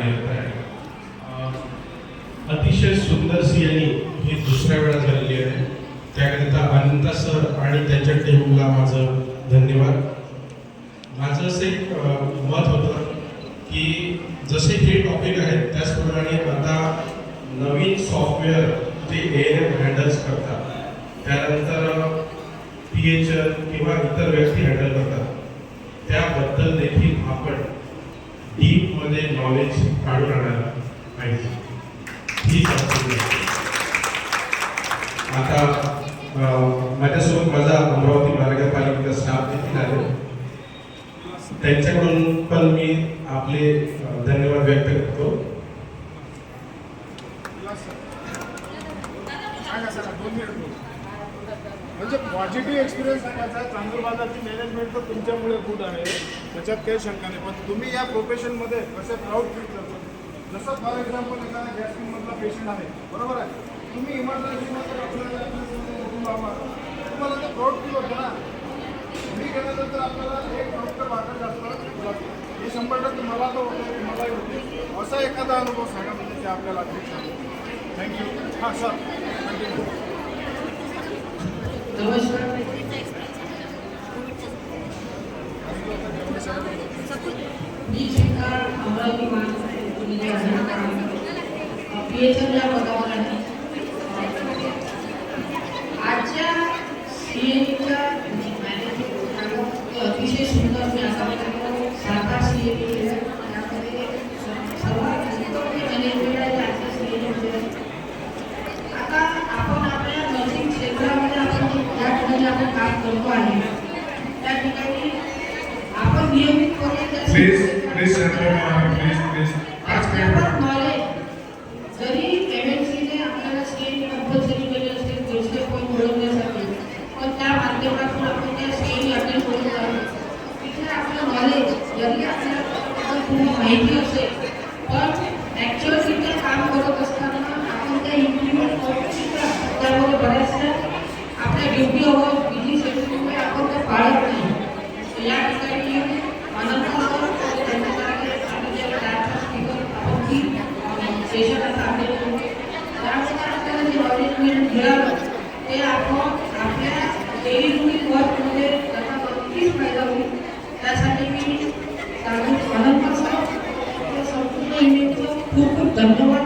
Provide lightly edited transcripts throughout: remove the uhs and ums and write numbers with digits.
कार्यरत आहे. अतिशय सुंदरशी आणि ही दुसऱ्या वेळा झालेली आहे, त्याकरिता अनंता सर आणि त्यांच्या टीमला माझं धन्यवाद. माझं असं एक मत होतं की जसे हे टॉपिक आहेत त्याचप्रमाणे आता नवीन सॉफ्टवेअर जे ANM हँडल्स करतात, त्यानंतर PHL किंवा इतर व्यक्ती हँडल करतात, त्याबद्दल देखील आपण डीपमध्ये नॉलेज काढून आणायला पाहिजे. ही आता माझ्यासोबत माझा अमरावती महानगरपालिकेचा स्टाफ देखील आहे, त्यांच्याकडून पण मी आपले धन्यवाद व्यक्त करतो. म्हणजे पॉझिटिव्ह एक्सपिरियन्स सांगायचा, चांदूर बाजारची मॅनेजमेंट तर तुमच्यामुळे गुड आहे, त्याच्यात काही शंका नाही. पण तुम्ही या प्रोफेशनमध्ये कसं प्राऊड फील करतो. जसं फॉर एक्झाम्पल एखादा गॅस्ट्रिकमधला पेशंट आहे, बरोबर आहे, तुम्ही इमर्जन्सीमध्ये तुम्हाला ते प्राऊड फील होतं ना. तुम्ही केल्यानंतर आपल्याला एक डॉक्टर बाहेर जास्त हे 100% मला तर होतं, मलाही होते. असा एखादा अनुभव सांगा म्हणजे ते आपल्याला अपेक्षा आहे. थँक्यू. हां सर, कंटिन्यू. नमस्कार. मी शिकार अमरावती PHL या पदावर आहे. आजच्या CABच्या अतिशय सुंदर मी असा सारखा CAB यामध्ये सर्वात मॅनेजमेंट आहे आजच्या CAB. आता आपण आपल्या नर्सिंग क्षेत्रामध्ये आपण ज्या ठिकाणी आपण काम करतो आहे त्या ठिकाणी आपण नियमितपणे नॉलेज जरी MNCने आपल्याला स्केल कंपल्सरी केली असते 150 पॉईंट मिळवण्यासाठी, पण त्या माध्यमातून आपण त्या स्केल अटेंड करून जातो. तिथे आपलं नॉलेज जरी आपल्याला पूर्ण माहिती असेल, पण ॲक्च्युअल तिथे काम करत असताना आपण त्या इम्प्लिमेंट करू शकतो. त्यामुळे बऱ्याचशा आपल्या ड्युटी अवर बिझी शेड्यूलमुळे आपण ते पाळत नाही. या ठिकाणी अनंता सर त्यांच्याकडे आपल्या डाटा स्पीकर आपण ती सेशन आता अटेंड करू. त्यामुळे आपल्याला जे नॉलेज मिळालं ते आपण आपल्या डेली रुटीन वर्कमध्ये त्याचा नक्कीच फायदा होईल. त्यासाठी मी अनंता सर आपल्या संपूर्ण युनिटचं खूप खूप धन्यवाद.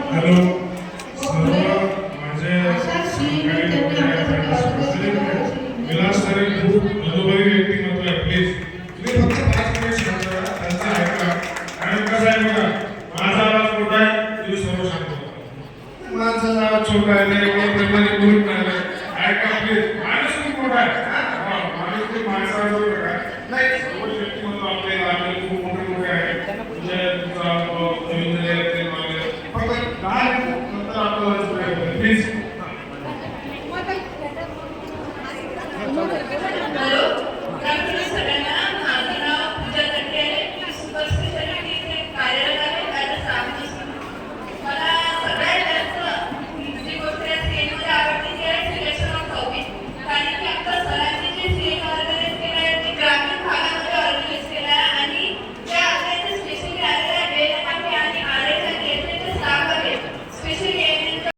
माझं नाव छोटा आहे, प्रेमाने बोलून नाही ऐका प्लीज. माणूस खूप मोठा आहे, माणूस खूप माणसाचा नाही. सर्व व्यक्ती म्हणतो आपल्याला खूप मोठे मोठे आहे, म्हणजे